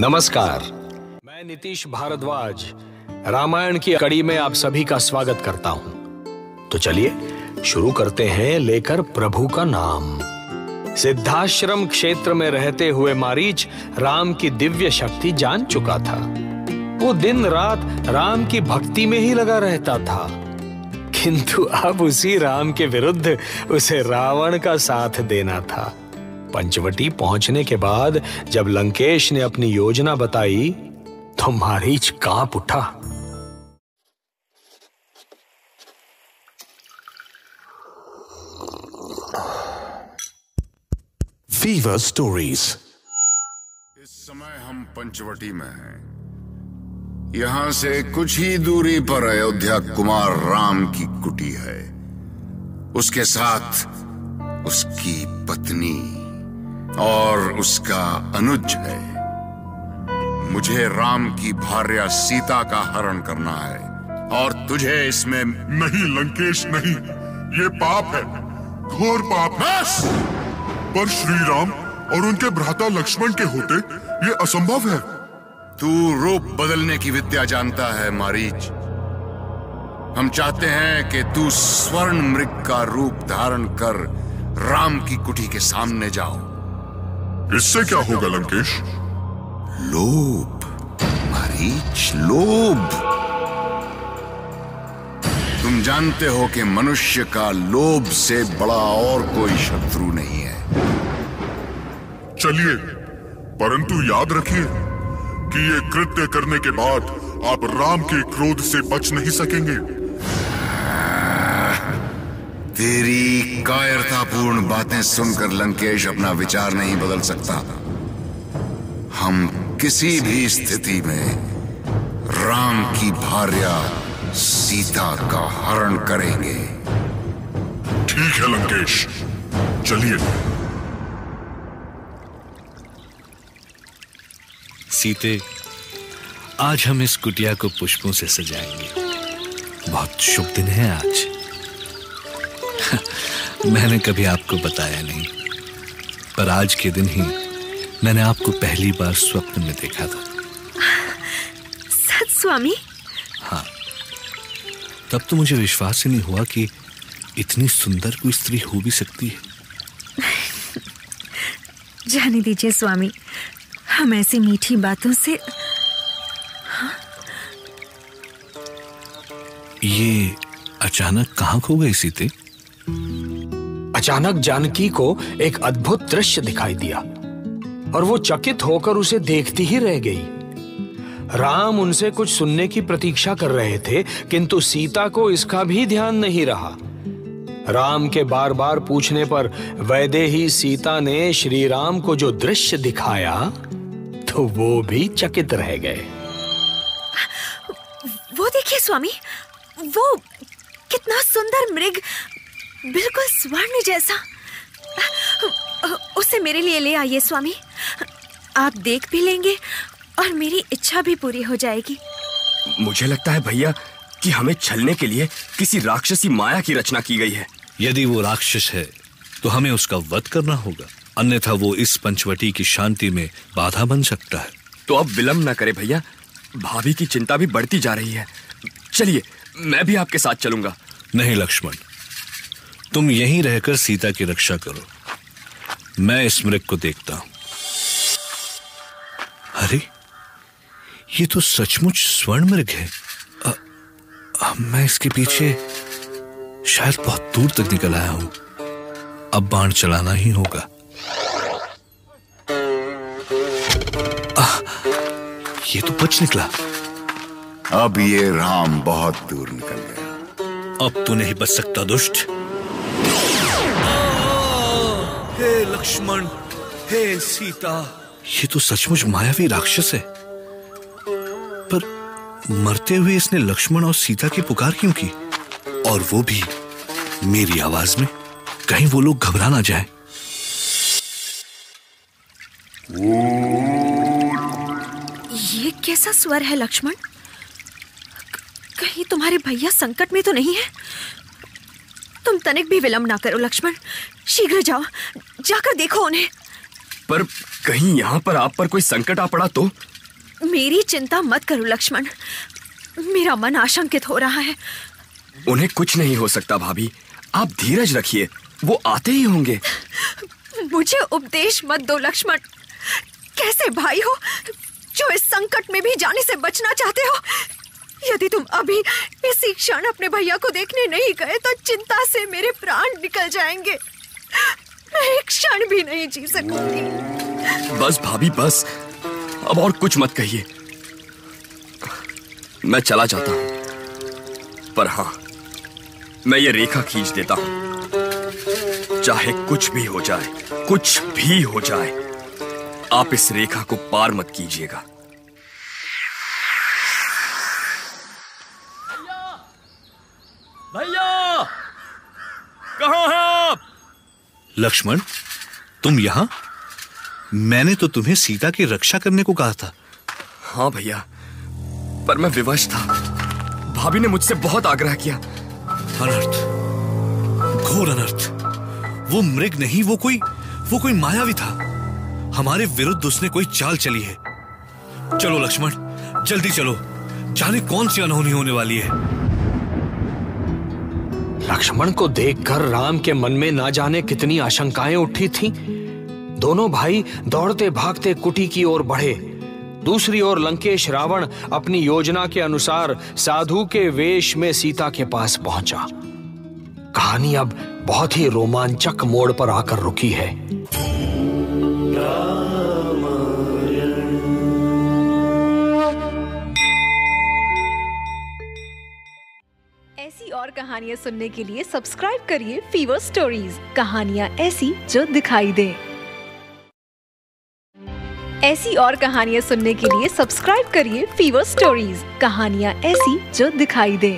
नमस्कार, मैं नीतीश भारद्वाज रामायण की कड़ी में आप सभी का स्वागत करता हूं। तो चलिए शुरू करते हैं लेकर प्रभु का नाम। सिद्धाश्रम क्षेत्र में रहते हुए मारीच राम की दिव्य शक्ति जान चुका था। वो दिन रात राम की भक्ति में ही लगा रहता था, किंतु अब उसी राम के विरुद्ध उसे रावण का साथ देना था। पंचवटी पहुंचने के बाद जब लंकेश ने अपनी योजना बताई तो मारीच कांप उठा। Fever stories. इस समय हम पंचवटी में हैं। यहां से कुछ ही दूरी पर अयोध्या कुमार राम की कुटी है। उसके साथ उसकी पत्नी और उसका अनुज है। मुझे राम की भार्या सीता का हरण करना है और तुझे इसमें नहीं लंकेश, नहीं, ये पाप है, घोर पाप। बस! पर श्री राम और उनके भ्राता लक्ष्मण के होते ये असंभव है। तू रूप बदलने की विद्या जानता है मारीच। हम चाहते हैं कि तू स्वर्ण मृग का रूप धारण कर राम की कुटी के सामने जाओ। इससे क्या होगा लंकेश? लोभ मारीच, लोभ। तुम जानते हो कि मनुष्य का लोभ से बड़ा और कोई शत्रु नहीं है। चलिए, परंतु याद रखिए कि ये कृत्य करने के बाद आप राम के क्रोध से बच नहीं सकेंगे। तेरी कायरतापूर्ण बातें सुनकर लंकेश अपना विचार नहीं बदल सकता। हम किसी भी स्थिति में राम की भार्या सीता का हरण करेंगे। ठीक है लंकेश, चलिए। सीते, आज हम इस कुटिया को पुष्पों से सजाएंगे। बहुत शुभ दिन है आज। मैंने कभी आपको बताया नहीं, पर आज के दिन ही मैंने आपको पहली बार स्वप्न में देखा था। सच स्वामी? हाँ, तब तो मुझे विश्वास ही नहीं हुआ कि इतनी सुंदर कोई स्त्री हो भी सकती है। जाने दीजिए स्वामी, हम ऐसी मीठी बातों से। ये अचानक कहाँ खो गई सीते? अचानक जानकी को एक अद्भुत दृश्य दिखाई दिया और वो चकित होकर उसे देखती ही रह गई। राम उनसे कुछ सुनने की प्रतीक्षा कर रहे थे, किंतु सीता को इसका भी ध्यान नहीं रहा। राम के बार बार पूछने पर वैदेही सीता ने श्री राम को जो दृश्य दिखाया तो वो भी चकित रह गए। वो देखिए स्वामी, वो कितना सुंदर मृग, बिल्कुल स्वर्ण जैसा। उसे मेरे लिए ले आइए स्वामी। आप देख भी लेंगे और मेरी इच्छा भी पूरी हो जाएगी। मुझे लगता है भैया कि हमें छलने के लिए किसी राक्षसी माया की रचना की गई है। यदि वो राक्षस है तो हमें उसका वध करना होगा, अन्यथा वो इस पंचवटी की शांति में बाधा बन सकता है। तो अब विलंब न करे भैया, भाभी की चिंता भी बढ़ती जा रही है। चलिए, मैं भी आपके साथ चलूंगा। नहीं लक्ष्मण, तुम यहीं रहकर सीता की रक्षा करो, मैं इस मृग को देखता हूं। अरे, ये तो सचमुच स्वर्ण मृग है। मैं इसके पीछे शायद बहुत दूर तक निकल आया हूं। अब बाण चलाना ही होगा। ये तो बच निकला। अब ये राम बहुत दूर निकल गया। अब तू नहीं बच सकता दुष्ट। हे लक्ष्मण, हे सीता, ये तो सचमुच मायावी राक्षस है। पर मरते हुए इसने लक्ष्मण और सीता की पुकार क्यों की? और वो भी मेरी आवाज में। कहीं वो लोग घबरा ना जाए। ये कैसा स्वर है लक्ष्मण? कहीं तुम्हारे भैया संकट में तो नहीं है? तुम तनिक भी विलंब ना करो लक्ष्मण, शीघ्र जाओ, जाकर देखो उन्हें। पर कहीं यहाँ पर आप पर कोई संकट आ पड़ा तो? मेरी चिंता मत करो लक्ष्मण, मेरा मन आशंकित हो रहा है। उन्हें कुछ नहीं हो सकता भाभी, आप धीरज रखिए, वो आते ही होंगे। मुझे उपदेश मत दो लक्ष्मण। कैसे भाई हो जो इस संकट में भी जाने से बचना चाहते हो? यदि तुम अभी इसी क्षण अपने भैया को देखने नहीं गए तो चिंता से मेरे प्राण निकल जाएंगे। मैं एक क्षण भी नहीं जी सकूंगी। बस भाभी बस, अब और कुछ मत कहिए। मैं चला जाता हूं, पर हाँ, मैं ये रेखा खींच देता हूं। चाहे कुछ भी हो जाए, कुछ भी हो जाए, आप इस रेखा को पार मत कीजिएगा। भैया, कहाँ हैं आप? लक्ष्मण, तुम यहाँ? मैंने तो तुम्हें सीता की रक्षा करने को कहा था। हाँ भैया, पर मैं विवश था। भाभी ने मुझसे बहुत आग्रह किया। अनर्थ, घोर अनर्थ। वो मृग नहीं, वो कोई मायावी था। हमारे विरुद्ध उसने कोई चाल चली है। चलो लक्ष्मण, जल्दी चलो, जाने कौन सी अनहोनी होने वाली है। लक्ष्मण को देखकर राम के मन में ना जाने कितनी आशंकाएं उठी थीं। दोनों भाई दौड़ते भागते कुटी की ओर बढ़े। दूसरी ओर लंकेश रावण अपनी योजना के अनुसार साधु के वेश में सीता के पास पहुंचा। कहानी अब बहुत ही रोमांचक मोड़ पर आकर रुकी है। ऐसी और कहानियां सुनने के लिए सब्सक्राइब करिए फीवर स्टोरीज, कहानियां ऐसी जो दिखाई दे। ऐसी और कहानियां सुनने के लिए सब्सक्राइब करिए फीवर स्टोरीज, कहानियां ऐसी जो दिखाई दे।